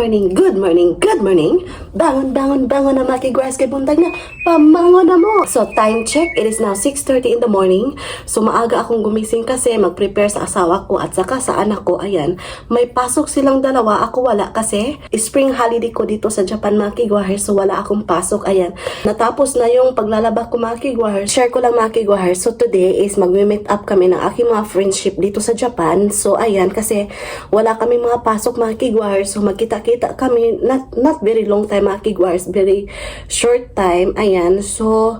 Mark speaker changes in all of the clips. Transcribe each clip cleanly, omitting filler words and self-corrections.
Speaker 1: morning, good morning, good morning. Bangon, bangon, bangon na makigwars kay buntag na. Pamangon na mo. So time check, it is now 6:30 in the morning. So maaga akong gumising kasi mag-prepare sa asawa ko at saka sa anak ko. Ayan, may pasok silang dalawa. Ako wala kasi spring holiday ko dito sa Japan makigwars. So wala akong pasok. Ayan, natapos na yung paglalaba ko makigwars. Share ko lang makigwars. So today is mag-meet up kami ng aking mga friendship dito sa Japan. So ayan, kasi wala kami mga pasok makigwars. So magkita-kita kami, not very long time makigwars, very short time. Ayan, so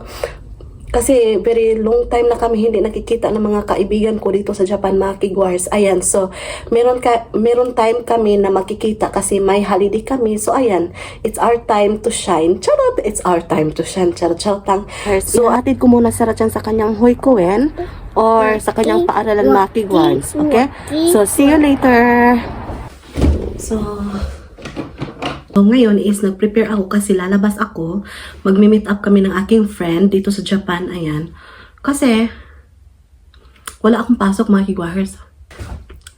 Speaker 1: kasi very long time na kami hindi nakikita ng mga kaibigan ko dito sa Japan makigwars. Ayan, so meron time kami na makikita kasi may holiday kami. So ayan, it's our time to shine. Charot, it's our time to shine. Charot lang. So atid ko muna sa Rachan sa kanyang hoikoen or sa kanyang paaralan makigwars. Okay? So see you later. So ngayon is nag-prepare ako kasi lalabas ako. Magmi-meet up kami ng aking friend dito sa Japan. Ayan. Kasi wala akong pasok makigwars.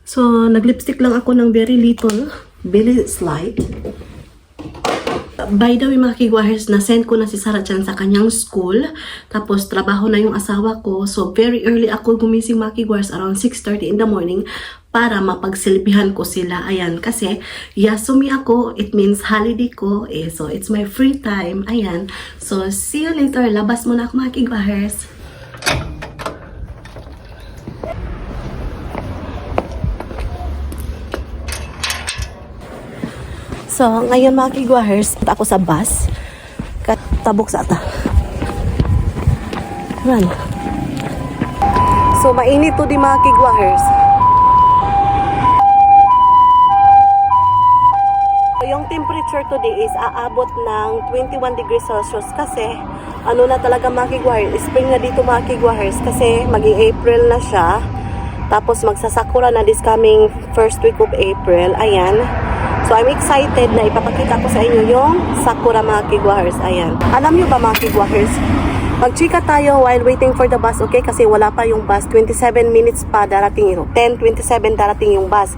Speaker 1: So nag-lipstick lang ako ng very little, very slight. By the way makigwars, na-send ko na si Sarah-chan sa kanyang school. Tapos trabaho na yung asawa ko. So very early ako gumising makigwars, around 6:30 in the morning, para mapagsilbihan ko sila. Ayan, kasi yasumi ako, it means holiday ko. So it's my free time. Ayan. So see you later. Labas muna ako makigwars. So, ngayon mga kigwahers, ako sa bus. Katabok sa ata. Run. So, mainit to di mga kigwahers. So, yung temperature today is aabot ng 21 degrees Celsius kasi ano na talaga mga kigwahers, spring na dito mga kigwahers kasi mag-April na siya. Tapos magsasakura na this coming first week of April. Ayan. So, I'm excited na ipapakita ko sa inyo yung sakura mga kigwahers. Ayan. Alam nyo ba mga kigwahers? Magchika tayo while waiting for the bus, okay? Kasi wala pa yung bus. 27 minutes pa darating yun. 10:27 darating yung bus.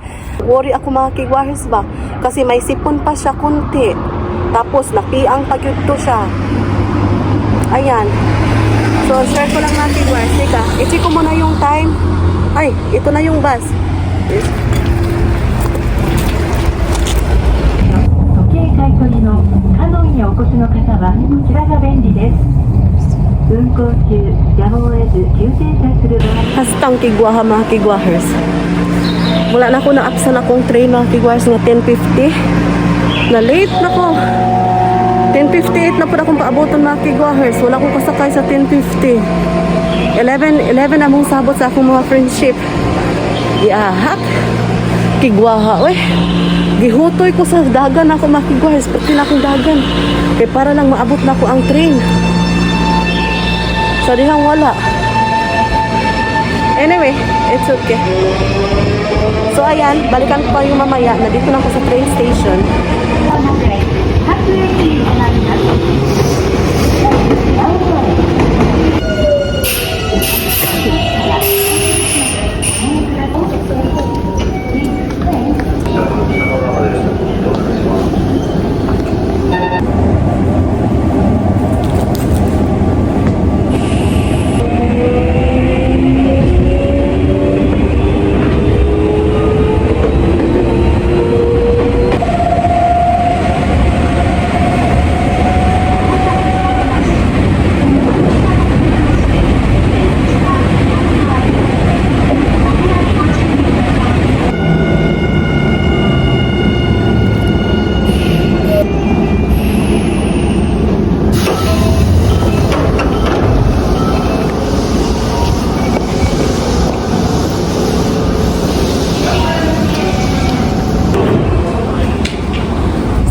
Speaker 1: Worry ako mga kigwahers ba? Kasi may sipon pa siya kunti. Tapos, napiang pagyudto siya. Ayan. So, share ko lang mga kigwahers. Teka, i-check ko muna yung time. Ay, ito na yung bus. Yes.
Speaker 2: 買取のハノイにお越しの方はこちらが便利です。運行中やむを得ず急停車する場合
Speaker 1: Hastang kigwaha mga kigwahers. Wala na ako na-apsan akong train mga kigwahers nga 10:50. Na late na ko. 10:58 na po akong paaboton mga kigwahers. Wala akong kasakay sa 10:50. 11 among sabot sa akong mga friendship. Iahak. Kigwaha, weh. Gihutoy ko sa dagan ako makigwahers. Pati na akong dagan. Kaya para lang maabot na ako ang train. Sa dihang wala. Anyway, it's okay. So ayan, balikan ko pa yung mamaya. Nandito na ako sa train station.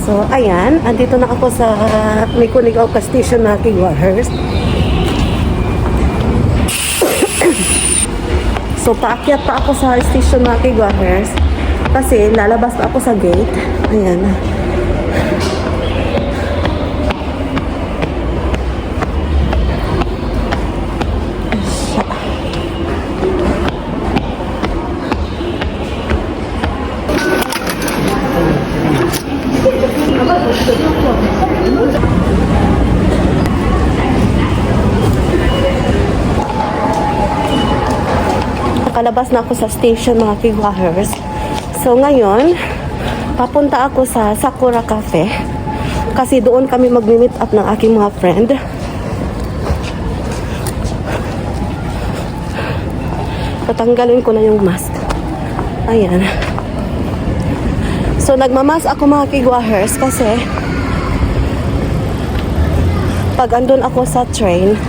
Speaker 1: So, ayan. Andito na ako sa Mikunigaoka Station na kigwahers. So, paakyat pa ako sa station na kigwahers. Kasi, lalabas na ako sa gate. Ayan. nakalabas na ako sa station mga kigwahers. So ngayon, papunta ako sa Sakura Cafe. Kasi doon kami mag-meet up ng aking mga friend. Tatanggalin ko na yung mask. Ayan. So nagmamas ako mga kigwahers kasi pag andun ako sa train,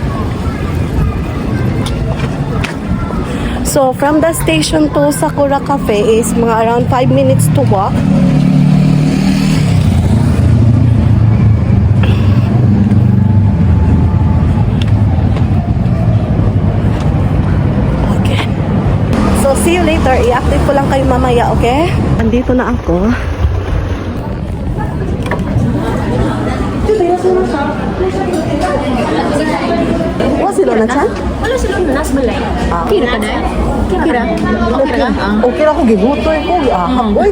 Speaker 1: so from the station to Sakura Cafe is mga around 5 minutes to walk. Okay. So see you later. I-active ko lang kayo mamaya, okay? Andito na ako. Sila na chan?
Speaker 3: Wala sila nas balay. Kira ka na? Kira. Okay ka?
Speaker 1: Okay ra ko gibutoy ko giahap boy.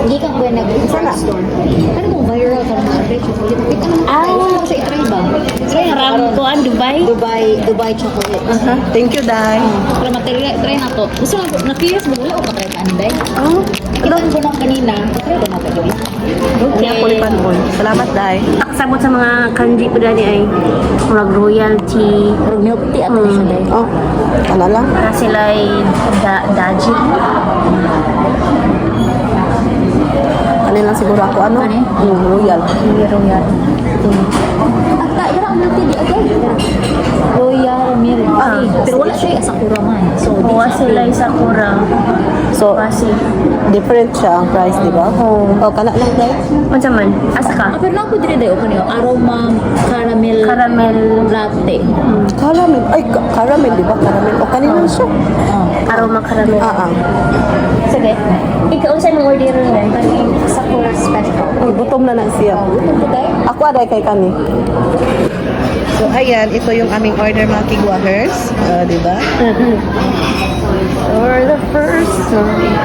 Speaker 3: Hindi ka ba nag-store? Pero kung viral ka ng chocolate, chocolate ka naman. Ano siya i-try ba? Try na
Speaker 2: Parang kuan Dubai.
Speaker 3: Dubai chocolate.
Speaker 1: Thank you, Dai.
Speaker 3: Para try na to. Gusto mo, na-curious mo, wala ko try ka anday.
Speaker 1: Oh,
Speaker 3: Kita ko lang kanina, try ko na ka doon.
Speaker 1: kaya ko ni Panon. Salamat, Dai.
Speaker 2: Sabot sa mga kanji ko dani ay mag royalty.
Speaker 3: Pero milk tea at siya dahil.
Speaker 1: Oh, ano lang?
Speaker 2: Na sila ay daji.
Speaker 1: Ano lang siguro ako, ano?
Speaker 3: Ano eh?
Speaker 1: Royal.
Speaker 2: Royal.
Speaker 3: At kaya ang milk tea di agay. Royal milk tea. Pero wala siya Sakura man. So, di
Speaker 2: Kuha
Speaker 3: siya
Speaker 2: sila sa kurang.
Speaker 1: So,
Speaker 2: Kasi,
Speaker 1: different siya ang price, di ba?
Speaker 2: Oo.
Speaker 1: Oh, kana lang, Dai.
Speaker 2: unsa man? Asa ka?
Speaker 3: Ah, pero na ako dito dayo kanyo. Aroma caramel
Speaker 2: Caramel.
Speaker 3: latte.
Speaker 1: Caramel. Ay, caramel, di ba? Caramel. O, kanina siya.
Speaker 2: Aroma caramel.
Speaker 3: Sige.
Speaker 2: Ikaw sa mong order na kani Sakura special.
Speaker 1: Oh, gutom na na siya. Ako aday kay kani. So, ayan. Ito yung aming order, mga kigwahers. Di ba?
Speaker 2: For the first time.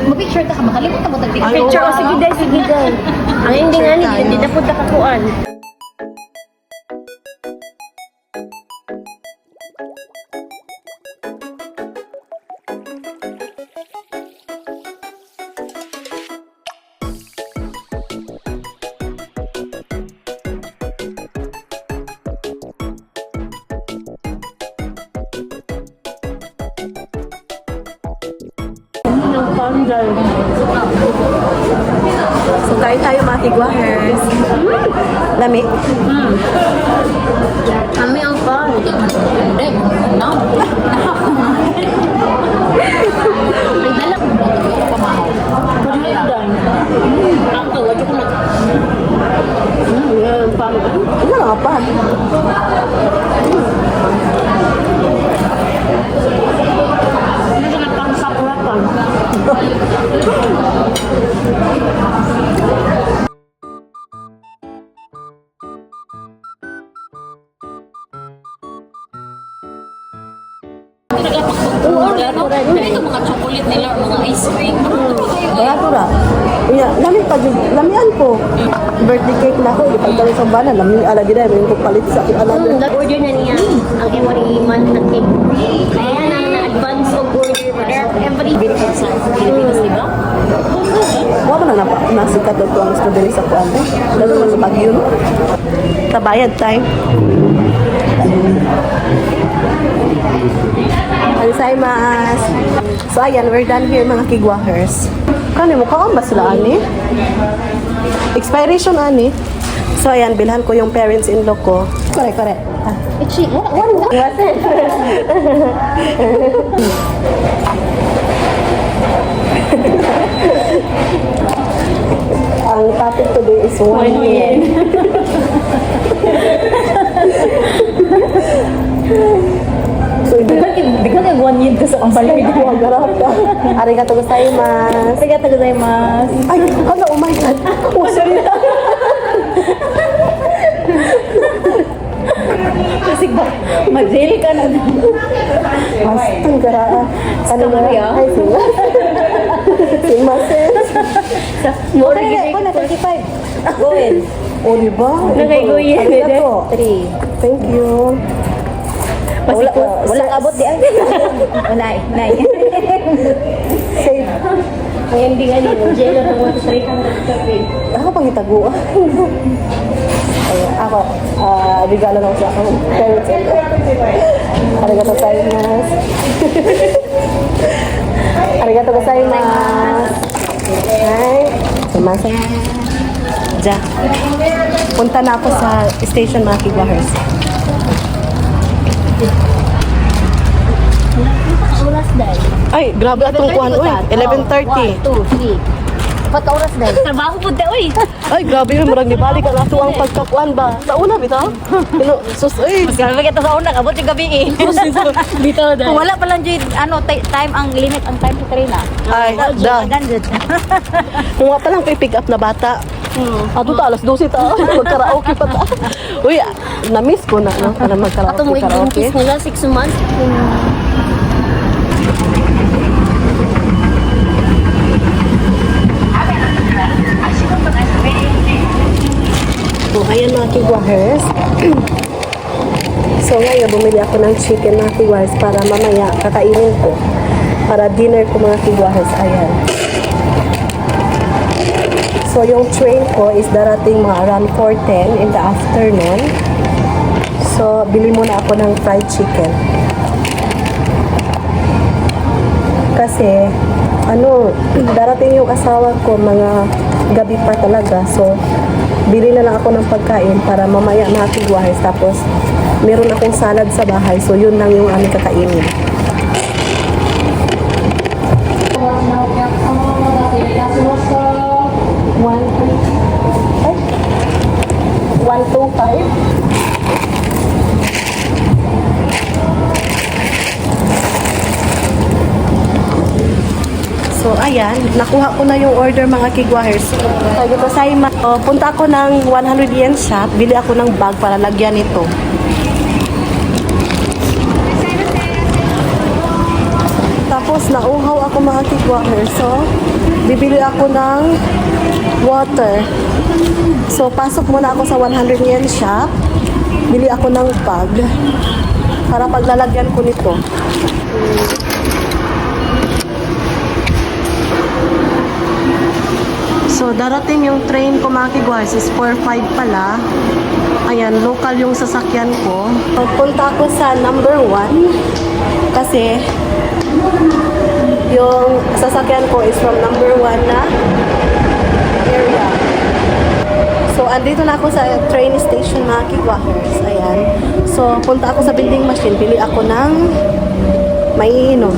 Speaker 3: Mag-picture ka, makalimut ka mo tag
Speaker 2: Picture o sige dai, sige dai. Ang ending ani di na punta ka kuan. Ang pandal.
Speaker 1: So, kain tayo, mga kigwahers. Lami.
Speaker 2: Kami ang pan.
Speaker 3: No.
Speaker 2: Ay dala ko. Pagladan. Ang tawag ko na. Ang pan.
Speaker 1: Ano nga pa?
Speaker 2: Ano na pang sakura pan?
Speaker 3: Ito mga chocolate nila, mga ice cream.
Speaker 1: Barato ra. Iya, lami pa jud. Lamian ko. Birthday cake na ko, ipagdala sa bana, lami ala gid ay ko palit sa akin ala.
Speaker 2: Order na niya ang every month na cake. Kaya na-advance og order para every week sa Pilipinas, di ba?
Speaker 1: Wa man na nasikat to ang strawberry sa kuan. Lalo na sa Baguio. No? Tabayad tay. Alzheimer's. So ayan, we're done here mga kigwahers. Kani mo kaon ba sila ani? Expiration ani. So ayan, bilhan ko yung parents-in-law ko. Correct.
Speaker 3: Itchy. What?
Speaker 1: Ang topic today is 1 yen. So,
Speaker 3: Di ka nag 1 yen ka sa kambalay.
Speaker 1: arigato gozaimasu.
Speaker 3: Arigato gozaimasu.
Speaker 1: Ay, ano, oh my God. Oh, sorry.
Speaker 3: Kasi ba, mag-jail ka na.
Speaker 1: Mas, ang gara. Ano na?
Speaker 3: Story, ah.
Speaker 1: Ay, sila. Sumasen.
Speaker 3: More
Speaker 2: Okay, ako na 35. Go in.
Speaker 1: O, diba?
Speaker 3: Nakayguyin,
Speaker 1: Arigato.
Speaker 2: 3.
Speaker 1: Thank you.
Speaker 2: Wala abot di ay. Nay, nay.
Speaker 1: Save.
Speaker 3: Ang ending ano, jello ng 300
Speaker 1: Ako pang itaguan. Ayun, ako, regalo lang sa akong parents. Arigato gozaimasu. Arigato gozaimasu. Hi. Sumasen. Ja. Punta na ako sa station mga kigwahers.
Speaker 3: Oras dahil.
Speaker 1: Ay, grabe atong kuhan. Uy, 11:30.
Speaker 3: 1, 2, 3. Pat ka oras dahil. Trabaho po dahil, uy.
Speaker 1: Ay, grabe yun. Marang nibalik ang ato ang pagkakuan ba? Sa una, bitaw? Sus, ay.
Speaker 2: Mas grabe kita sa una, abot yung gabi eh.
Speaker 3: Dito dahil.
Speaker 2: Kung wala pa lang dyan, time ang limit ang time sa train ah.
Speaker 1: Ay, da. Kung nga palang pick up na bata. Ato ta, alas 12 ta. Magkaraoke pa ta. Uy, na-miss ko na, no? Para
Speaker 3: Ato mo
Speaker 1: magkaraoke.
Speaker 3: i-buntis nila 6 months.
Speaker 1: So, ayan mga kigwahers. So, ngayon, bumili ako ng chicken mga kigwahers para mamaya kakainin ko. Para dinner ko mga kigwahers. Ayan. So, yung train ko is darating mga around 4:10 in the afternoon. So, bili muna ako ng fried chicken. Kasi, darating yung asawa ko mga gabi pa talaga. So, bili na lang ako ng pagkain para mamaya mga kigwahers. Tapos, meron akong salad sa bahay. So, yun lang yung aming kakainin. Ay, 125. So, ayan. Nakuha ko na yung order mga kigwahers. Sabi ko sa punta ako ng 100 yen shop. Bili ako ng bag para lagyan ito. Tapos, nauhaw ako mga kigwahers. So, bibili ako ng water. So, pasok muna ako sa 100 yen shop. Bili ako ng bag para paglalagyan ko nito. So, darating yung train ko mga kigwahers is 4:05 pala. Ayan, local yung sasakyan ko. Punta ako sa number 1 kasi yung sasakyan ko is from number 1 na area. So, andito na ako sa train station mga kigwahers. Ayan. So, punta ako sa vending machine. Bili ako ng maiinom.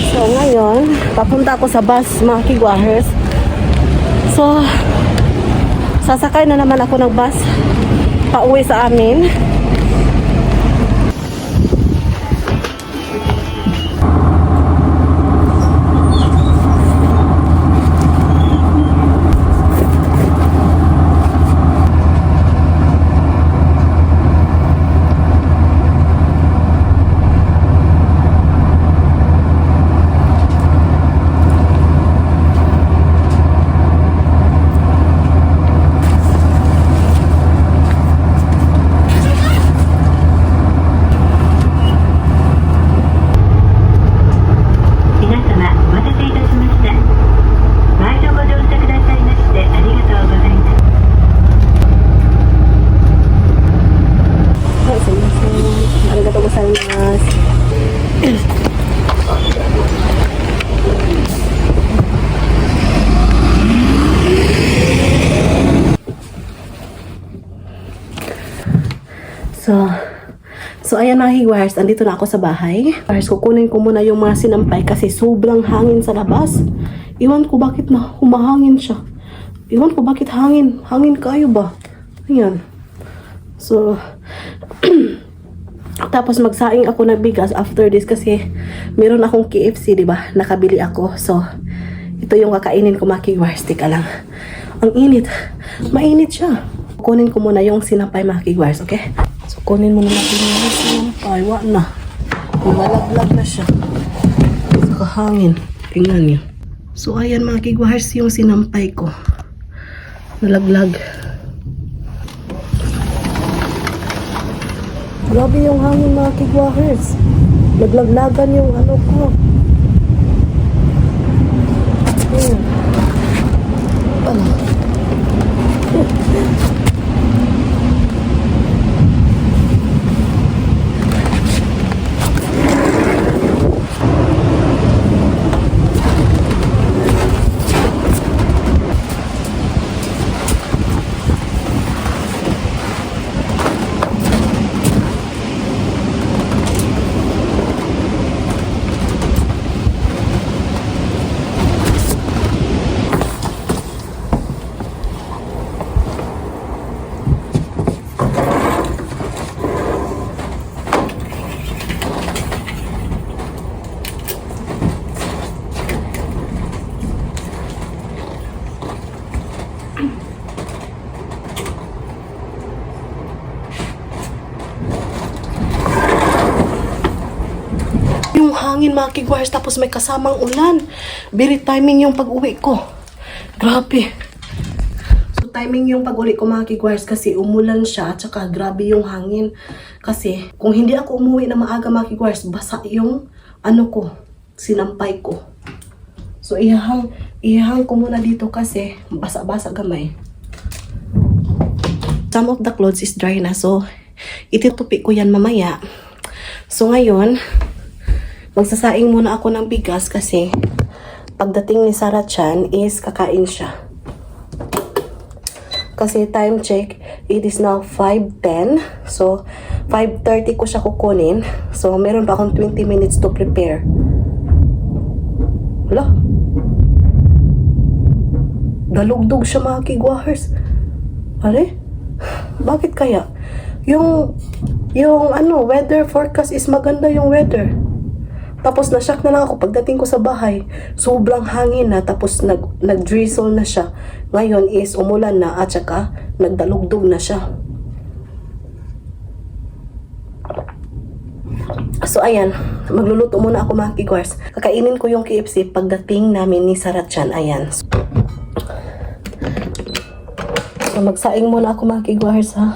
Speaker 1: So ngayon, papunta ako sa bus mga kigwahers. So, sasakay na naman ako ng bus pauwi sa amin. ayan mga higwires, andito na ako sa bahay. Higwires, kukunin ko muna yung mga sinampay kasi sobrang hangin sa labas. Iwan ko bakit na humahangin siya. Iwan ko bakit hangin. Hangin kayo ba? Ayan. So, tapos magsaing ako ng bigas after this kasi meron akong KFC, di ba? Nakabili ako. So, ito yung kakainin ko mga higwires. Tika lang. Ang init. Mainit siya. Kunin ko muna yung sinampay mga higwires, okay? So, kunin muna natin yung sinampay. Wa na. Malaglag na siya. Sa kahangin. Tingnan niyo. So, ayan mga higwires yung sinampay ko. Nalaglag. Grabe yung hangin mga higwires. Naglaglagan yung ano ko. Ayan. Ano? Yung hangin mga higwires tapos may kasamang ulan. Very timing yung pag-uwi ko. Grabe. So timing yung pag-uwi ko mga higwires kasi umulan siya at saka grabe yung hangin. Kasi kung hindi ako umuwi na maaga mga higwires, basa yung ano ko, sinampay ko. So ihang ko muna dito kasi basa-basa gamay. Some of the clothes is dry na so itutupi ko yan mamaya. So ngayon, magsasaing muna ako ng bigas kasi pagdating ni Sarah Chan is kakain siya. Kasi time check, it is now 5:10. So, 5:30 ko siya kukunin. So, meron pa akong 20 minutes to prepare. Wala. Dalugdog siya mga higwires. Are? Bakit kaya? Yung weather forecast is maganda yung weather. Tapos na-shock na lang ako pagdating ko sa bahay. Sobrang hangin na tapos nag-drizzle na siya. Ngayon is umulan na at saka nagdalugdog na siya. So ayan, magluluto muna ako mga higwires. Kakainin ko yung KFC pagdating namin ni Sarah Chan. Ayan. So magsaing muna ako mga higwires ha.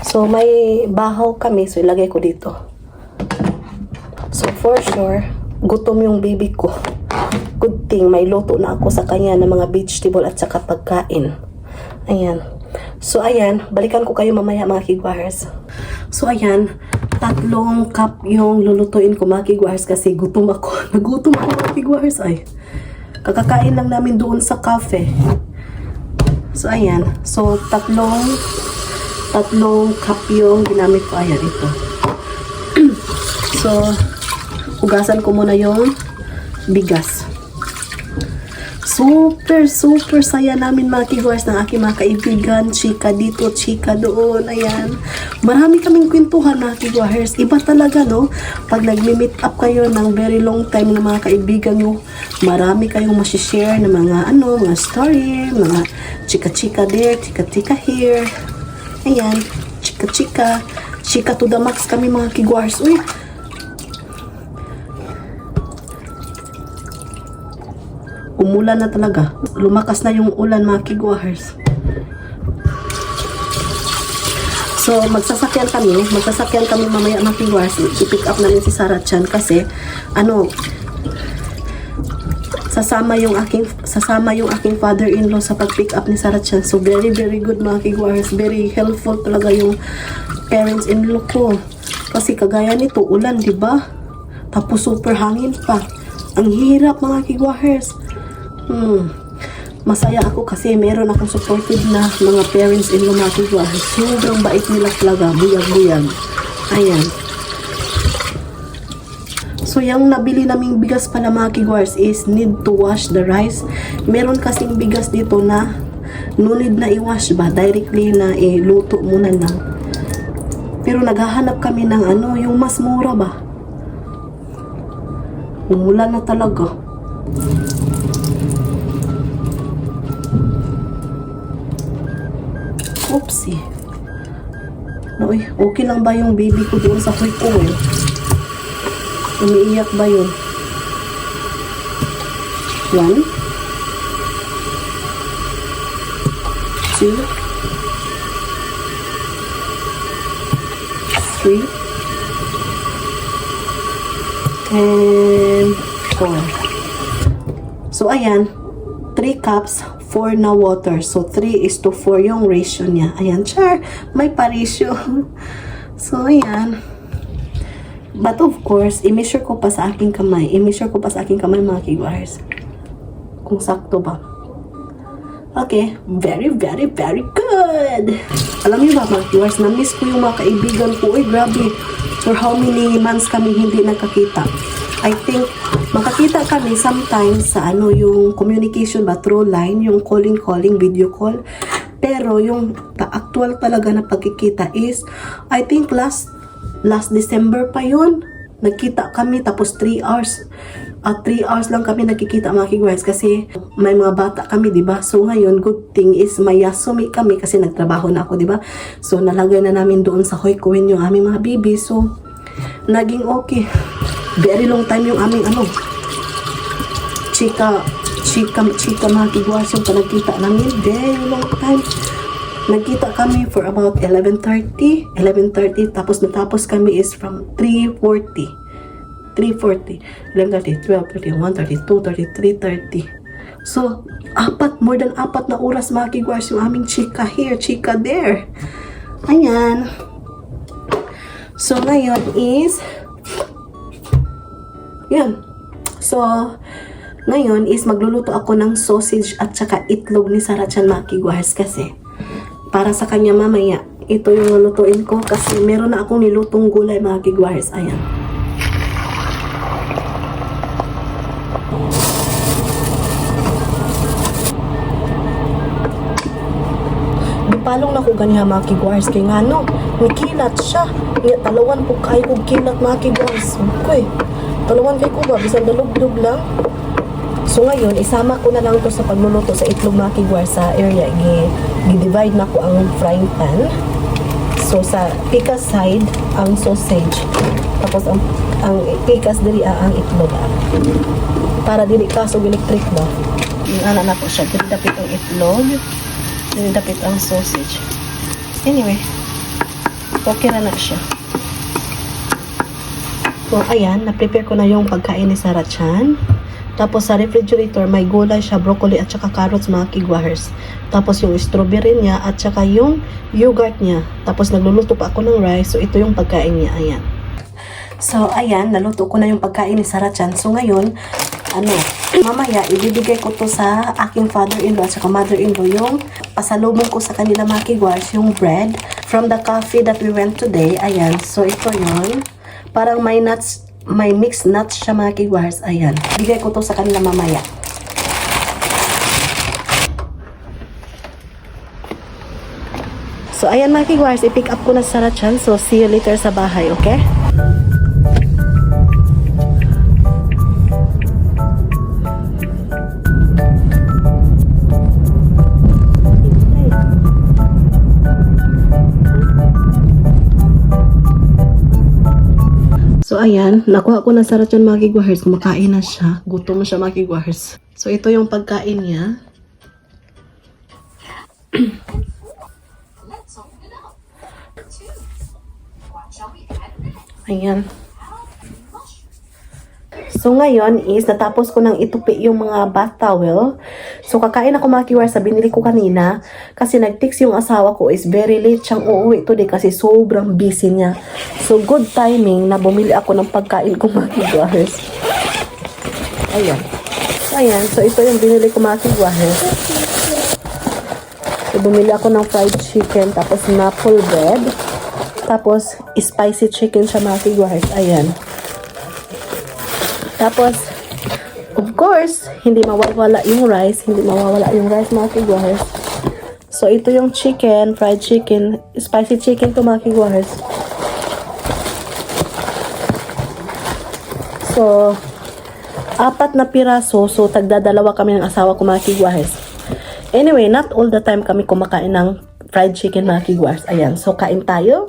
Speaker 1: So, may bahaw kami. So, ilagay ko dito. So, for sure, gutom yung baby ko. Good thing, may luto na ako sa kanya ng mga vegetable at saka pagkain. Ayan. So, ayan. Balikan ko kayo mamaya mga higwires. So, ayan. 3 cup yung lulutuin ko mga higwires kasi gutom ako. Nagutom ako mga higwires. Ay. Kakakain lang namin doon sa cafe. So, ayan. So, 3 cup yung ginamit ko. Ayan, ito. So, hugasan ko muna yung bigas. Super saya namin mga higwires ng aking mga kaibigan. Chika dito, chika doon. Ayan. Marami kaming kwentuhan mga higwires. Iba talaga, no? Pag nag-meet up kayo ng very long time ng mga kaibigan nyo, marami kayong masishare ng mga, mga story, mga chika-chika there, chika-chika here. Ayan, chika-chika. Chika to the max kami mga higwires. Uy! Umulan na talaga. Lumakas na yung ulan mga higwires. So, magsasakyan kami mamaya mga higwires. I-pick up namin si Sarah Chan kasi, sasama yung aking father-in-law sa pag-pick up ni Sarah Chan. So, very good mga higwires. Very helpful talaga yung parents-in-law ko. Kasi kagaya nito, ulan, di ba? Tapos super hangin pa. Ang hirap mga higwires. Masaya ako kasi meron akong supportive na mga parents in Lumaki Guard. Sobrang bait nila talaga, buyag-buyag. Ayan. So, yung nabili naming bigas pala mga kigwars is need to wash the rice. Meron kasing bigas dito na no need na i-wash ba? Directly na iluto muna lang. Pero naghahanap kami ng ano, yung mas mura ba? Umulan na talaga. Oopsie. Uy, okay lang ba yung baby ko doon sa quick oil? Umiiyak ba yun? One. Two. Three. And 4. So, ayan. 3 cups, 4 na water. So, 3:4 yung ratio niya. Ayan, char. May pa-ratio. So, ayan. But of course, i-measure ko pa sa aking kamay. I-measure ko pa sa aking kamay mga kigwars. Kung sakto ba. Okay. Very, very, very good. Alam niyo ba mga kigwars, na-miss ko yung mga kaibigan ko. Uy, grabe. For how many months kami hindi nagkakita. I think, makakita kami sometimes sa ano, yung communication ba through line, yung calling, video call. Pero yung actual talaga na pagkikita is, I think last December pa yun. Nagkita kami tapos 3 hours. 3 hours lang kami nagkikita mga kigwars kasi may mga bata kami, di ba? So ngayon, good thing is may yasumi kami kasi nagtrabaho na ako, di ba? So nalagay na namin doon sa Hoykuin yung aming mga baby. So naging okay. Very long time yung aming ano, chika mga kigwars yung panagkita namin. Very long time. Nagkita kami for about 11:30 tapos natapos kami is from 3:40 11:30 12:30 1:30 2:30 3:30. So more than 4 na oras mga kigwars yung aming chika here, chika there. Ayan. So ngayon is yan. So ngayon is magluluto ako ng sausage at saka itlog ni Sarachan mga kigwars kasi para sa kanya mamaya. Ito yung lulutuin ko kasi meron na akong nilutong gulay mga kigwars. Ayan. Palong na ko ganiha mga kigwars kay nga no, nikilat siya. Nga talawan po kayo kong kilat mga kigwars. Okay. Talawan kay ko ba? Bisan dalog-dog lang. So ngayon, isama ko na lang to sa pagluluto sa itlog mga kigwars sa area. I-divide na ko ang frying pan. So sa pikas side, ang sausage. Tapos ang pikas diri ang itlog. Para dili kasog electric ba? Yung ana na po siya. Dili dapit ang itlog. Dili dapit ang sausage. Anyway, okay na siya. So ayan, na-prepare ko na yung pagkain ni Sarachan. Tapos sa refrigerator, may gulay siya, broccoli at saka carrots mga kigwars. Tapos yung strawberry niya at saka yung yogurt niya. Tapos nagluluto pa ako ng rice. So ito yung pagkain niya. Ayan. So ayan, naluto ko na yung pagkain ni Sarachan. So ngayon, mamaya ibibigay ko to sa aking father-in-law at saka mother-in-law yung pasalubong ko sa kanila mga kigwars, yung bread from the cafe that we went today. Ayan. So ito yun. Parang may nuts, may mixed nuts siya mga kigwars. Ayan. Bigay ko to sa kanila mamaya. So, ayan mga kigwars, i-pick up ko na sa Sarachan. So, see you later sa bahay, okay? So, ayan, nakuha ko na Sarachan mga kigwars. Kumakain na siya. Gutom na siya mga kigwars. So, ito yung pagkain niya. Ayan. So, ngayon is, natapos ko nang itupi yung mga bath towel. So, kakain ako mga kigwars sa binili ko kanina. Kasi nag-text yung asawa ko is very late siyang uuwi today kasi sobrang busy niya. So, good timing na bumili ako ng pagkain ko mga kigwars. Ayan. Ayan. So, ito yung binili ko mga kigwars. So, bumili ako ng fried chicken, tapos maple bread, tapos spicy chicken siya mga kiguahers. Ayan. Tapos, of course, hindi mawawala yung rice. Hindi mawawala yung rice mga kiguahers. So, ito yung chicken, fried chicken, spicy chicken to mga kiguahers. So, 4 na piraso. So, tagdadalawa kami ng asawa ko mga kiguahers. Anyway, not all the time kami kumakain ng fried chicken mga kiguahers. Ayan. So, kain tayo.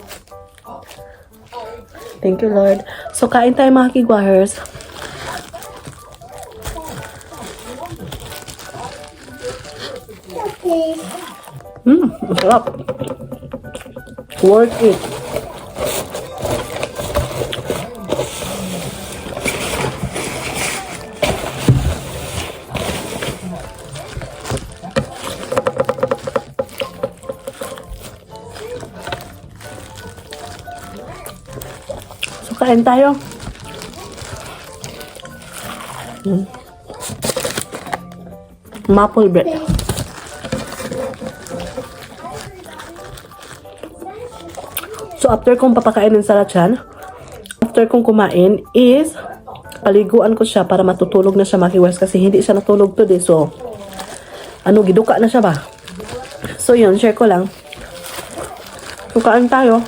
Speaker 1: Thank you, Lord. So, kain tayo mga kiguahers. Masarap. Worth it. So, kain tayo. Maple bread. So, after kong papakainin sa lachan, after kong kumain is, paliguan ko siya para matutulog na siya makiwas kasi hindi siya natulog today. So, giduka na siya ba? So, yun, share ko lang. So, kain tayo.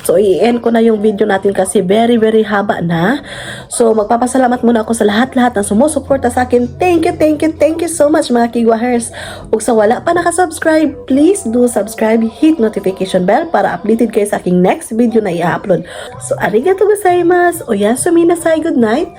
Speaker 1: So, i-end ko na yung video natin kasi very, very haba na. So, magpapasalamat muna ako sa lahat-lahat na sumusuporta sa akin. Thank you so much mga kiguahers. Ug sa wala pa nakasubscribe, please do subscribe, hit notification bell para updated kayo sa aking next video na i-upload. So, arigatou gozaimasu. Oyasumi nasai, good night.